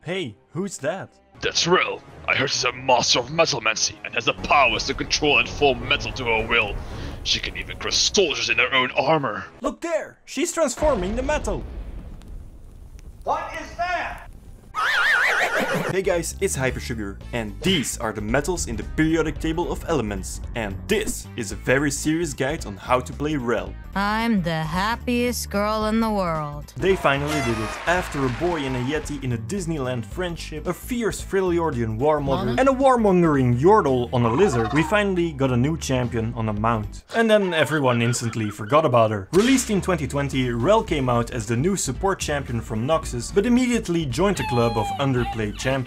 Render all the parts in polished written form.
Hey, who's that? That's Rel. I heard she's a master of metalmancy and has the powers to control and form metal to her will. She can even crush soldiers in their own armor. Look there! She's transforming the metal! What is that? Hey guys, it's Hypersugar, and these are the metals in the periodic table of elements. And this is a very serious guide on how to play Rel. I'm the happiest girl in the world. They finally did it. After a boy and a yeti in a Disneyland friendship, a fierce Freljordian warmogger, and a warmongering Yordle on a lizard, we finally got a new champion on a mount. And then everyone instantly forgot about her. Released in 2020, Rel came out as the new support champion from Noxus, but immediately joined the club of underplayed champions.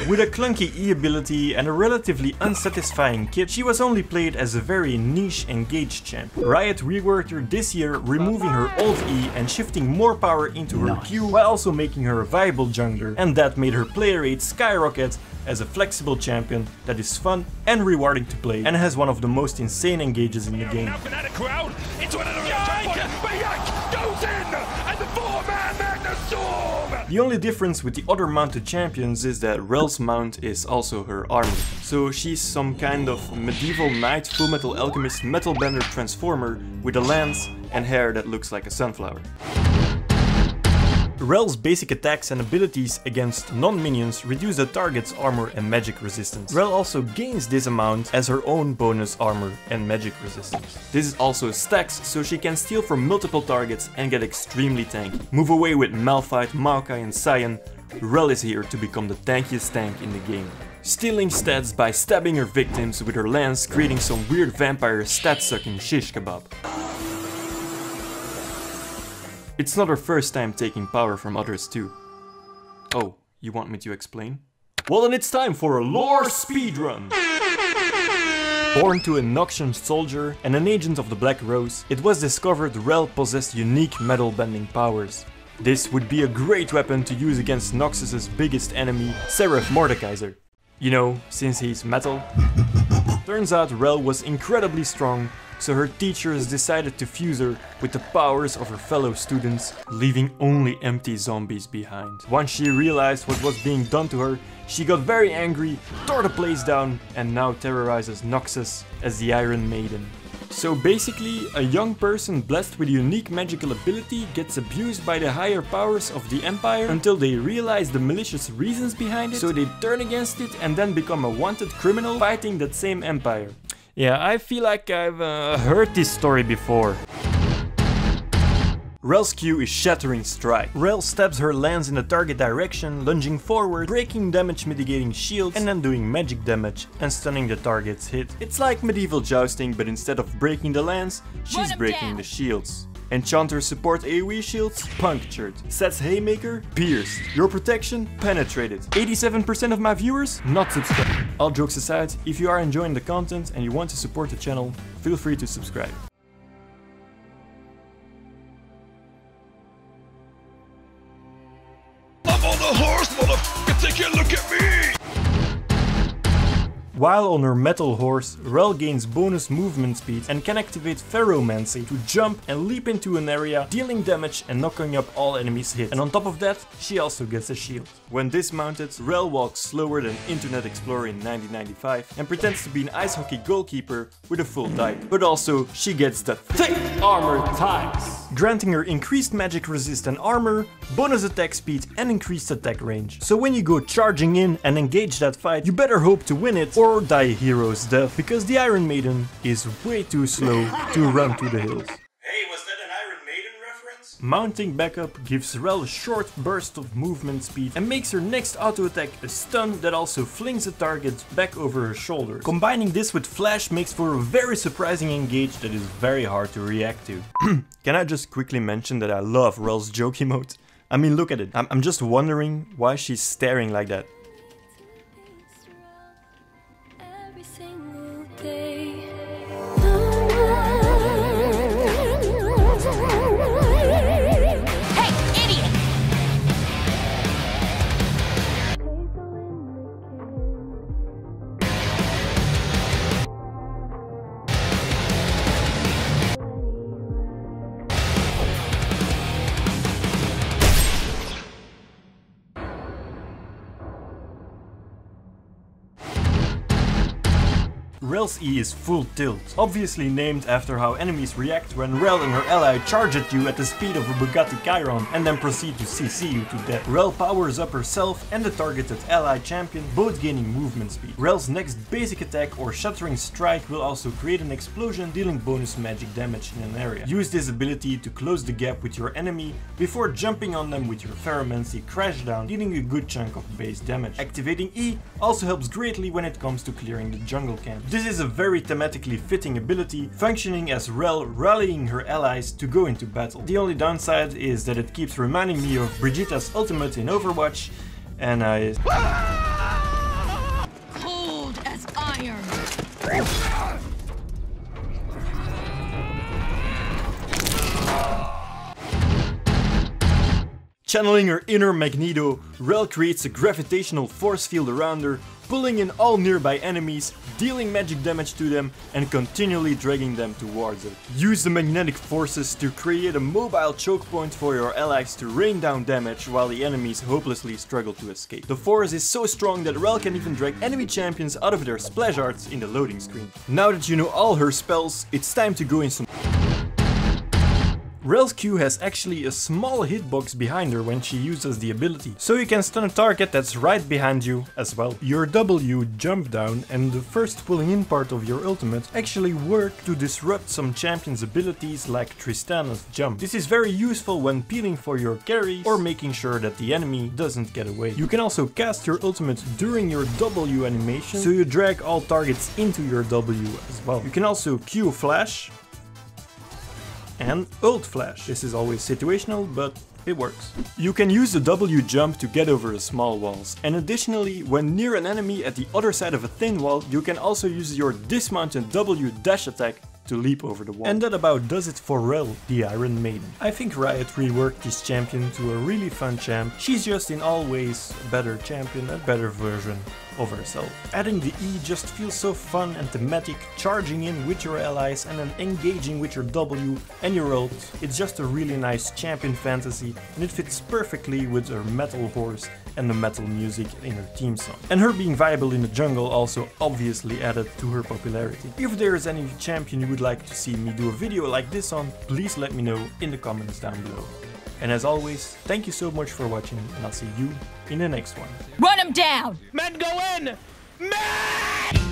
With a clunky E ability and a relatively unsatisfying kit, she was only played as a very niche engaged champion. Riot reworked her this year, removing her Alt E and shifting more power into her Q, while also making her a viable jungler, and that made her player rate skyrocket as a flexible champion that is fun and rewarding to play and has one of the most insane engages in the game. The only difference with the other mounted champions is that Rel's mount is also her armor. So she's some kind of medieval knight, Fullmetal Alchemist, metal bender transformer with a lance and hair that looks like a sunflower. Rel's basic attacks and abilities against non-minions reduce the target's armor and magic resistance. Rel also gains this amount as her own bonus armor and magic resistance. This is also stacks, so she can steal from multiple targets and get extremely tanky. Move away with Malphite, Maokai and Sion, Rel is here to become the tankiest tank in the game. Stealing stats by stabbing her victims with her lance, creating some weird vampire stat-sucking shish kebab. It's not her first time taking power from others too. Oh, you want me to explain? Well, then it's time for a lore speedrun! Born to a Noxian soldier and an agent of the Black Rose, it was discovered Rel possessed unique metal bending powers. This would be a great weapon to use against Noxus's biggest enemy, Seraph Mordekaiser. You know, since he's metal. Turns out Rel was incredibly strong, so her teachers decided to fuse her with the powers of her fellow students, leaving only empty zombies behind. Once she realized what was being done to her, she got very angry, tore the place down, and now terrorizes Noxus as the Iron Maiden. So basically, a young person blessed with a unique magical ability gets abused by the higher powers of the Empire until they realize the malicious reasons behind it, so they turn against it and then become a wanted criminal fighting that same Empire. Yeah, I feel like I've heard this story before. Rel's Q is Shattering Strike. Rel stabs her lance in the target direction, lunging forward, breaking damage mitigating shields, and then doing magic damage and stunning the target's hit. It's like medieval jousting, but instead of breaking the lance, she's breaking the shields. Enchanter support AoE shields, punctured. Sets Haymaker, pierced. Your protection, penetrated. 87% of my viewers, not subscribed. All jokes aside, if you are enjoying the content and you want to support the channel, feel free to subscribe. I'm on the horse, motherfucker, take a look at me! While on her metal horse, Rel gains bonus movement speed and can activate Ferromancy to jump and leap into an area, dealing damage and knocking up all enemies hit. And on top of that, she also gets a shield. When dismounted, Rel walks slower than Internet Explorer in 1995 and pretends to be an ice hockey goalkeeper with a full dive. But also, she gets the thick armor ties, granting her increased magic resist and armor, bonus attack speed and increased attack range. So when you go charging in and engage that fight, you better hope to win it or die a hero's death, because the Iron Maiden is way too slow to run to the hills. Hey, was that an Iron Maiden reference? Mounting back up gives Rel a short burst of movement speed and makes her next auto attack a stun that also flings the target back over her shoulders. Combining this with flash makes for a very surprising engage that is very hard to react to. Can I just quickly mention that I love Rel's joke emote? I mean, look at it. I'm just wondering why she's staring like that. Rel's E is Full Tilt, obviously named after how enemies react when Rel and her ally charge at you at the speed of a Bugatti Chiron and then proceed to CC you to death. Rel powers up herself and the targeted ally champion, both gaining movement speed. Rel's next basic attack or Shattering Strike will also create an explosion dealing bonus magic damage in an area. Use this ability to close the gap with your enemy before jumping on them with your Ferromancy Crashdown, dealing a good chunk of base damage. Activating E also helps greatly when it comes to clearing the jungle camp. This is a very thematically fitting ability, functioning as Rel rallying her allies to go into battle. The only downside is that it keeps reminding me of Brigitta's ultimate in Overwatch, and I... Cold as iron. Channeling her inner Magneto, Rel creates a gravitational force field around her, pulling in all nearby enemies, dealing magic damage to them and continually dragging them towards her. Use the magnetic forces to create a mobile choke point for your allies to rain down damage while the enemies hopelessly struggle to escape. The force is so strong that Rel can even drag enemy champions out of their splash arts in the loading screen. Now that you know all her spells, it's time to go in some... Rel's Q has actually a small hitbox behind her when she uses the ability, so you can stun a target that's right behind you as well. Your W, jump down, and the first pulling in part of your ultimate actually work to disrupt some champions' abilities like Tristana's jump. This is very useful when peeling for your carry or making sure that the enemy doesn't get away. You can also cast your ultimate during your W animation, so you drag all targets into your W as well. You can also Q flash and ult flash. This is always situational, but it works. You can use the W jump to get over the small walls, and additionally, when near an enemy at the other side of a thin wall, you can also use your dismounted W dash attack to leap over the wall. And that about does it for Rel, the Iron Maiden. I think Riot reworked this champion to a really fun champ. She's just in all ways a better champion, a better version of herself. Adding the E just feels so fun and thematic, charging in with your allies and then engaging with your W and your ult. It's just a really nice champion fantasy, and it fits perfectly with her metal horse and the metal music in her theme song. And her being viable in the jungle also obviously added to her popularity. If there is any champion you would like to see me do a video like this on, please let me know in the comments down below. And as always, thank you so much for watching, and I'll see you in the next one. Run him down! Men go in! Men!